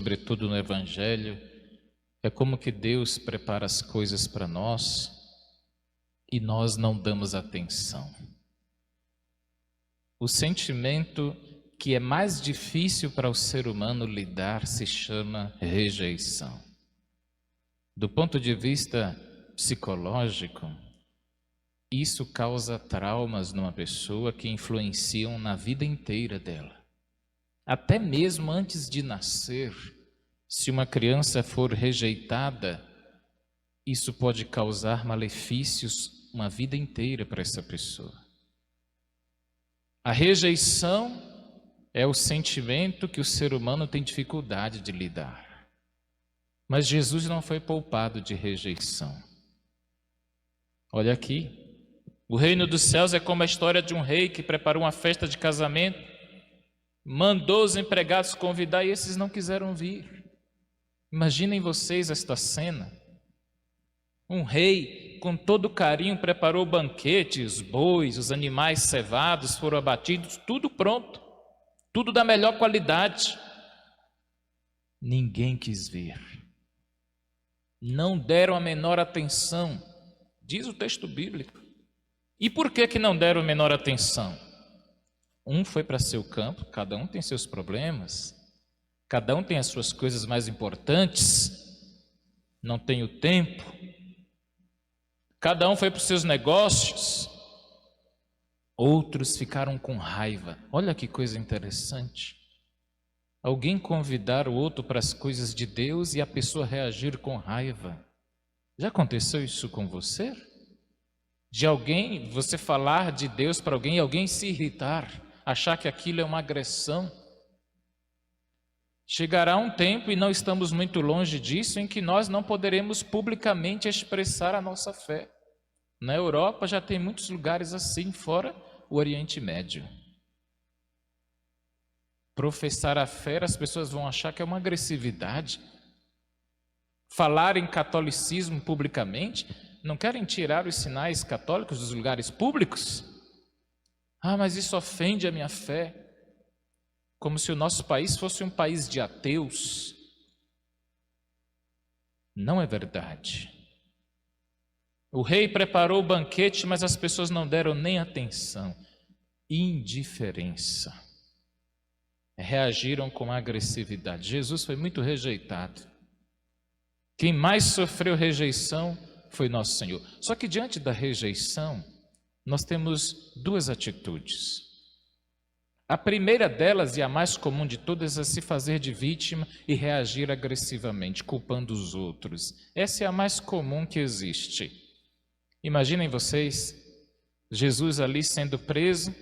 sobretudo no Evangelho, é como que Deus prepara as coisas para nós e nós não damos atenção. O sentimento que é mais difícil para o ser humano lidar se chama rejeição. Do ponto de vista psicológico, isso causa traumas numa pessoa que influenciam na vida inteira dela. Até mesmo antes de nascer, se uma criança for rejeitada, isso pode causar malefícios uma vida inteira para essa pessoa. A rejeição é o sentimento que o ser humano tem dificuldade de lidar. Mas Jesus não foi poupado de rejeição. Olha aqui. O reino dos céus é como a história de um rei que preparou uma festa de casamento, mandou os empregados convidar e esses não quiseram vir. Imaginem vocês esta cena. Um rei, com todo carinho, preparou o banquete, os bois, os animais cevados foram abatidos, tudo pronto, tudo da melhor qualidade. Ninguém quis vir. Não deram a menor atenção, diz o texto bíblico. E por que não deram a menor atenção? Um foi para seu campo, cada um tem seus problemas, cada um tem as suas coisas mais importantes, não tem o tempo, cada um foi para os seus negócios, outros ficaram com raiva. Olha que coisa interessante. Alguém convidar o outro para as coisas de Deus e a pessoa reagir com raiva. Já aconteceu isso com você? De alguém, você falar de Deus para alguém e alguém se irritar, achar que aquilo é uma agressão. Chegará um tempo, e não estamos muito longe disso, em que nós não poderemos publicamente expressar a nossa fé. Na Europa já tem muitos lugares assim, fora o Oriente Médio. Professar a fé, as pessoas vão achar que é uma agressividade. Falar em catolicismo publicamente, não querem tirar os sinais católicos dos lugares públicos? Ah, mas isso ofende a minha fé. Como se o nosso país fosse um país de ateus. Não é verdade. O rei preparou o banquete, mas as pessoas não deram nem atenção. Indiferença. Reagiram com agressividade. Jesus foi muito rejeitado. Quem mais sofreu rejeição foi nosso Senhor. Só que diante da rejeição, nós temos duas atitudes. A primeira delas, e a mais comum de todas, é se fazer de vítima e reagir agressivamente, culpando os outros. Essa é a mais comum que existe. Imaginem vocês, Jesus ali sendo preso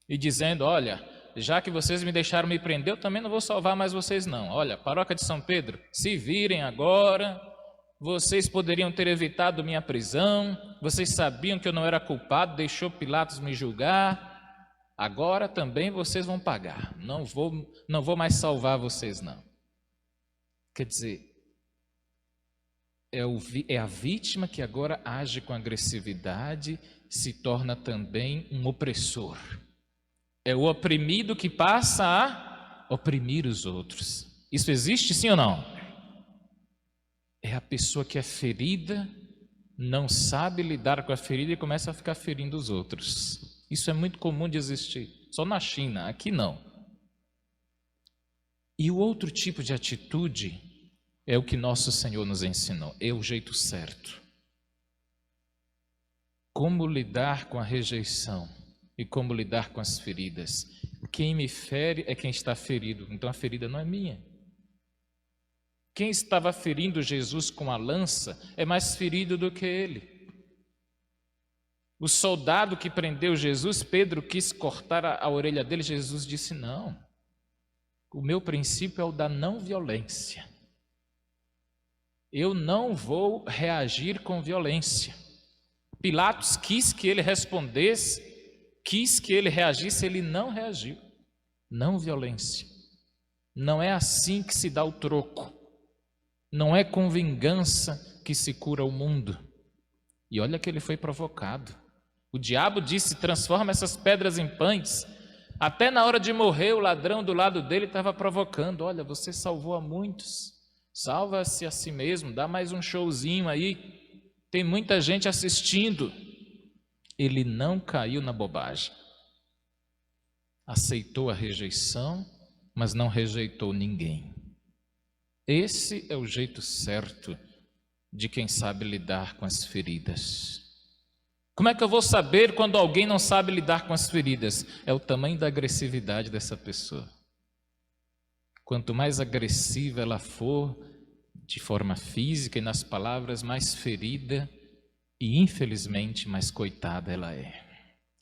e dizendo: olha, já que vocês me deixaram me prender, eu também não vou salvar mais vocês não. Olha, paróquia de São Pedro, se virem agora. Vocês poderiam ter evitado minha prisão, vocês sabiam que eu não era culpado, deixou Pilatos me julgar, agora também vocês vão pagar, não vou mais salvar vocês não. Quer dizer, é a vítima que agora age com agressividade, se torna também um opressor. É o oprimido que passa a oprimir os outros. Isso existe, sim ou não? É a pessoa que é ferida, não sabe lidar com a ferida e começa a ficar ferindo os outros. Isso é muito comum de existir, só na China, aqui não. E o outro tipo de atitude é o que nosso Senhor nos ensinou, é o jeito certo. Como lidar com a rejeição e como lidar com as feridas. Quem me fere é quem está ferido, então a ferida não é minha. Quem estava ferindo Jesus com a lança é mais ferido do que ele. O soldado que prendeu Jesus, Pedro quis cortar a orelha dele, Jesus disse: não, o meu princípio é o da não violência. Eu não vou reagir com violência. Pilatos quis que ele respondesse, quis que ele reagisse, ele não reagiu. Não violência. Não é assim que se dá o troco. Não é com vingança que se cura o mundo. E olha que ele foi provocado. O diabo disse: transforma essas pedras em pães. Até na hora de morrer, o ladrão do lado dele estava provocando: olha, você salvou a muitos, salva-se a si mesmo, dá mais um showzinho aí, tem muita gente assistindo. Ele não caiu na bobagem, aceitou a rejeição, mas não rejeitou ninguém. Esse é o jeito certo de quem sabe lidar com as feridas. Como é que eu vou saber quando alguém não sabe lidar com as feridas? É o tamanho da agressividade dessa pessoa. Quanto mais agressiva ela for, de forma física e nas palavras, mais ferida e infelizmente mais coitada ela é.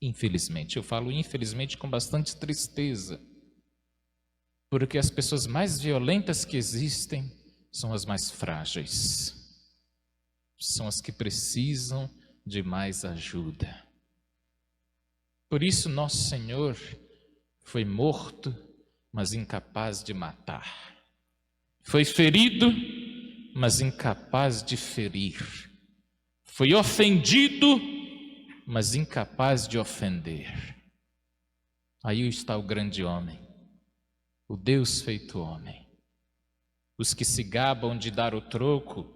Infelizmente, eu falo infelizmente com bastante tristeza, porque as pessoas mais violentas que existem são as mais frágeis, são as que precisam de mais ajuda. Por isso nosso Senhor foi morto, mas incapaz de matar. Foi ferido, mas incapaz de ferir. Foi ofendido, mas incapaz de ofender. Aí está o grande homem, o Deus feito homem. Os que se gabam de dar o troco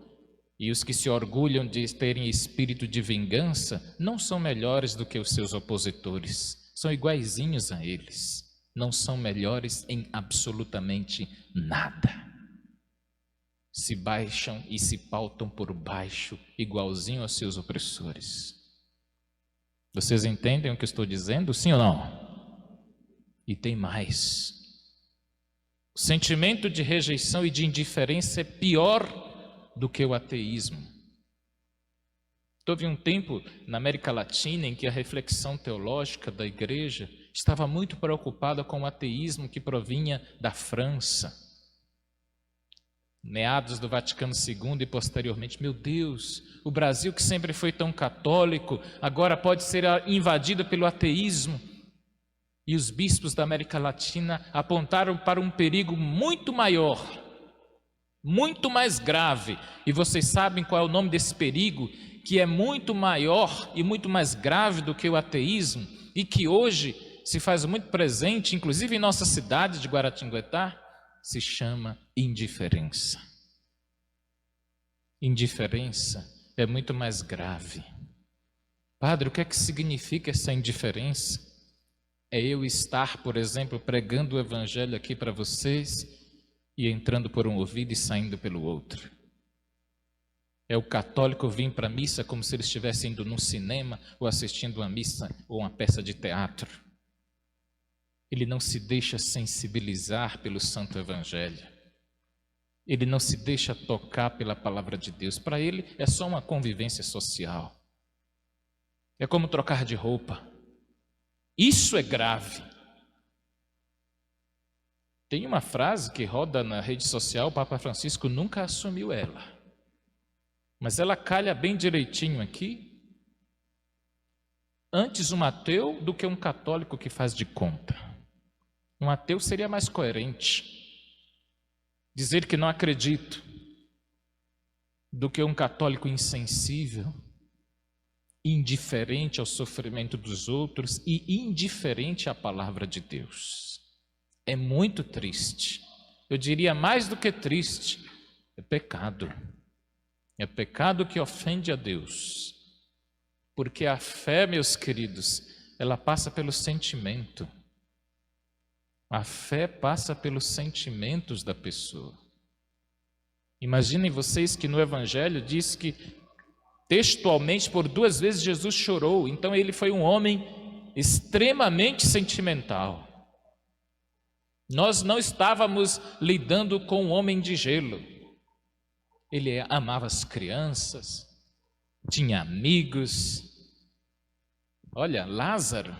e os que se orgulham de terem espírito de vingança não são melhores do que os seus opositores, são iguaizinhos a eles, não são melhores em absolutamente nada. Se baixam e se pautam por baixo, igualzinho aos seus opressores. Vocês entendem o que eu estou dizendo, sim ou não? E tem mais. O sentimento de rejeição e de indiferença é pior do que o ateísmo. Houve um tempo na América Latina em que a reflexão teológica da igreja estava muito preocupada com o ateísmo que provinha da França. Meados do Vaticano II e posteriormente, meu Deus, o Brasil que sempre foi tão católico, agora pode ser invadido pelo ateísmo. E os bispos da América Latina apontaram para um perigo muito maior, muito mais grave. E vocês sabem qual é o nome desse perigo, que é muito maior e muito mais grave do que o ateísmo, e que hoje se faz muito presente, inclusive em nossa cidade de Guaratinguetá, se chama indiferença. Indiferença é muito mais grave. Padre, o que é que significa essa indiferença? É eu estar, por exemplo, pregando o evangelho aqui para vocês e entrando por um ouvido e saindo pelo outro. É o católico vir para a missa como se ele estivesse indo num cinema ou assistindo uma missa ou uma peça de teatro. Ele não se deixa sensibilizar pelo santo evangelho. Ele não se deixa tocar pela palavra de Deus. Para ele é só uma convivência social. É como trocar de roupa. Isso é grave. Tem uma frase que roda na rede social, o Papa Francisco nunca assumiu ela. Mas ela calha bem direitinho aqui. Antes um ateu do que um católico que faz de conta. Um ateu seria mais coerente. Dizer que não acredito, do que um católico insensível, indiferente ao sofrimento dos outros e indiferente à palavra de Deus. É muito triste. Eu diria mais do que triste, é pecado. É pecado que ofende a Deus. Porque a fé, meus queridos, ela passa pelo sentimento. A fé passa pelos sentimentos da pessoa. Imaginem vocês que no Evangelho diz que textualmente por 2 vezes Jesus chorou. Então ele foi um homem extremamente sentimental. Nós não estávamos lidando com um homem de gelo. Ele amava as crianças, tinha amigos. Olha, Lázaro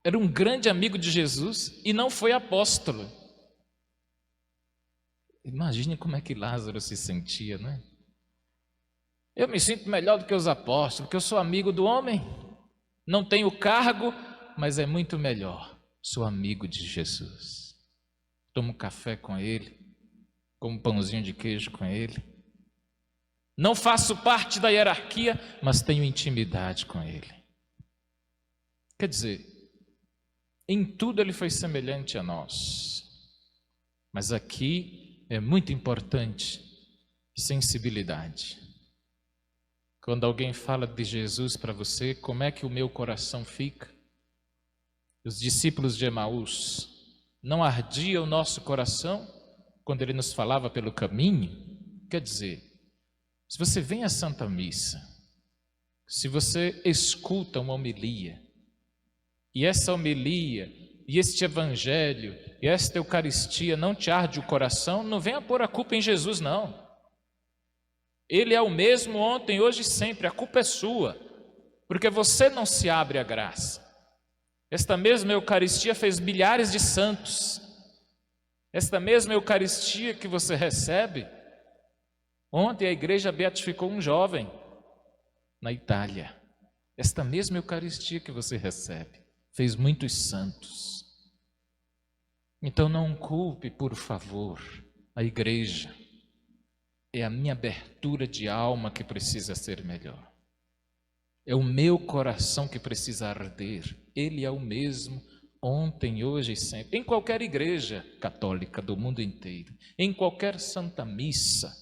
era um grande amigo de Jesus e não foi apóstolo. Imagine como é que Lázaro se sentia, né? Eu me sinto melhor do que os apóstolos, porque eu sou amigo do homem. Não tenho cargo, mas é muito melhor. Sou amigo de Jesus. Tomo café com ele, como pãozinho de queijo com ele. Não faço parte da hierarquia, mas tenho intimidade com ele. Quer dizer, Em tudo ele foi semelhante a nós. Mas aqui é muito importante sensibilidade. Quando alguém fala de Jesus para você, como é que o meu coração fica? Os discípulos de Emaús, não ardia o nosso coração quando ele nos falava pelo caminho? Quer dizer, se você vem à Santa Missa, se você escuta uma homilia, e essa homilia, e este evangelho, e esta Eucaristia não te arde o coração, não venha pôr a culpa em Jesus, não. Ele é o mesmo ontem, hoje e sempre, a culpa é sua, porque você não se abre à graça. Esta mesma Eucaristia fez milhares de santos. Esta mesma Eucaristia que você recebe, ontem a igreja beatificou um jovem na Itália. Esta mesma Eucaristia que você recebe fez muitos santos. Então não culpe, por favor, a igreja. É a minha abertura de alma que precisa ser melhor. É o meu coração que precisa arder. Ele é o mesmo ontem, hoje e sempre. Em qualquer igreja católica do mundo inteiro, em qualquer santa missa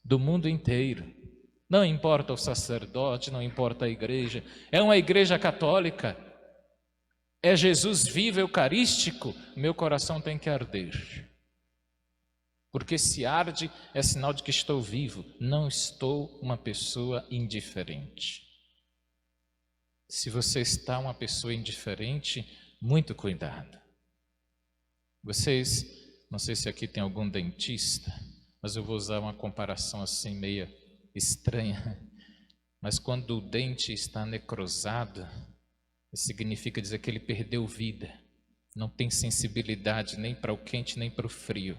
do mundo inteiro. Não importa o sacerdote, não importa a igreja. É uma igreja católica. É Jesus vivo, eucarístico. Meu coração tem que arder. Porque se arde é sinal de que estou vivo, não estou uma pessoa indiferente. Se você está uma pessoa indiferente, muito cuidado. Vocês, não sei se aqui tem algum dentista, mas eu vou usar uma comparação assim meio estranha. Mas quando o dente está necrosado, significa dizer que ele perdeu vida, não tem sensibilidade nem para o quente nem para o frio.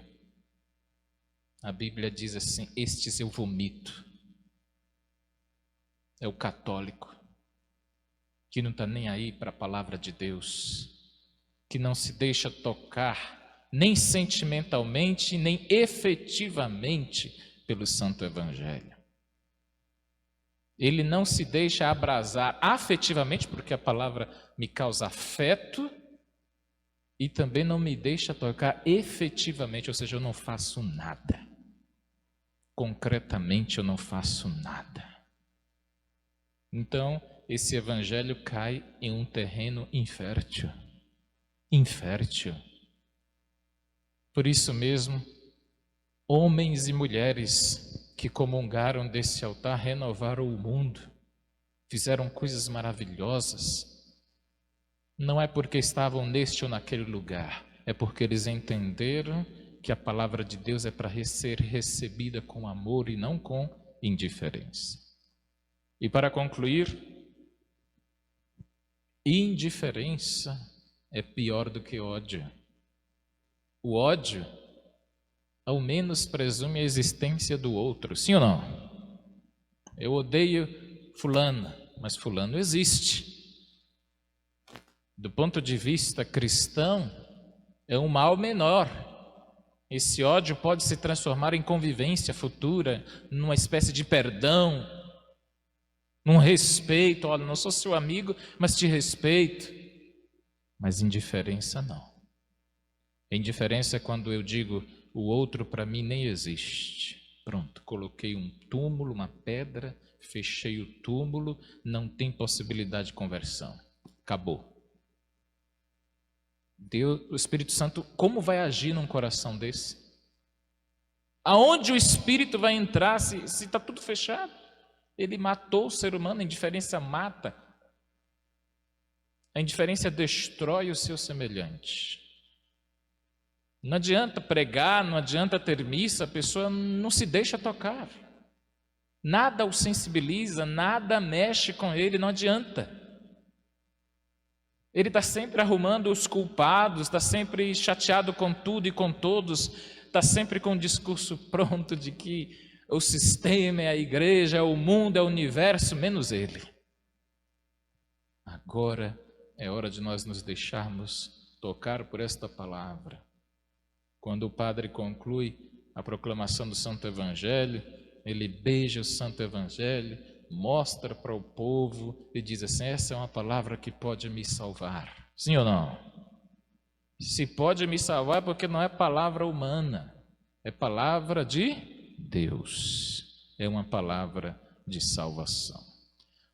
A Bíblia diz assim: estes eu vomito. É o católico, que não está nem aí para a palavra de Deus, que não se deixa tocar, nem sentimentalmente, nem efetivamente, pelo Santo Evangelho. Ele não se deixa abrasar afetivamente, porque a palavra me causa afeto, e também não me deixa tocar efetivamente, ou seja, eu não faço nada. Concretamente eu não faço nada. Então, esse evangelho cai em um terreno infértil. Infértil. Por isso mesmo, homens e mulheres que comungaram desse altar renovaram o mundo, fizeram coisas maravilhosas. Não é porque estavam neste ou naquele lugar, é porque eles entenderam que a palavra de Deus é para ser recebida com amor e não com indiferença. E para concluir, indiferença é pior do que ódio. O ódio, ao menos, presume a existência do outro, sim ou não? Eu odeio fulano, mas fulano existe. Do ponto de vista cristão, é um mal menor. Esse ódio pode se transformar em convivência futura, numa espécie de perdão, num respeito. Olha, não sou seu amigo, mas te respeito. Mas indiferença não. Indiferença é quando eu digo, o outro para mim nem existe. Pronto, coloquei um túmulo, uma pedra, fechei o túmulo, não tem possibilidade de conversão. Acabou. Deus, o Espírito Santo, como vai agir num coração desse? Aonde o Espírito vai entrar se está tudo fechado? Ele matou o ser humano, a indiferença mata. A indiferença destrói o seu semelhante. Não adianta pregar, não adianta ter missa, a pessoa não se deixa tocar. Nada o sensibiliza, nada mexe com ele, não adianta. Ele está sempre arrumando os culpados, está sempre chateado com tudo e com todos, está sempre com o discurso pronto de que o sistema é a igreja, é o mundo, é o universo, menos ele. Agora é hora de nós nos deixarmos tocar por esta palavra. Quando o padre conclui a proclamação do Santo Evangelho, ele beija o Santo Evangelho, mostra para o povo e diz assim: essa é uma palavra que pode me salvar. Sim ou não? Se pode me salvar, porque não é palavra humana, é palavra de Deus, é uma palavra de salvação.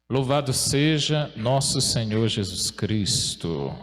Louvado seja nosso Senhor Jesus Cristo.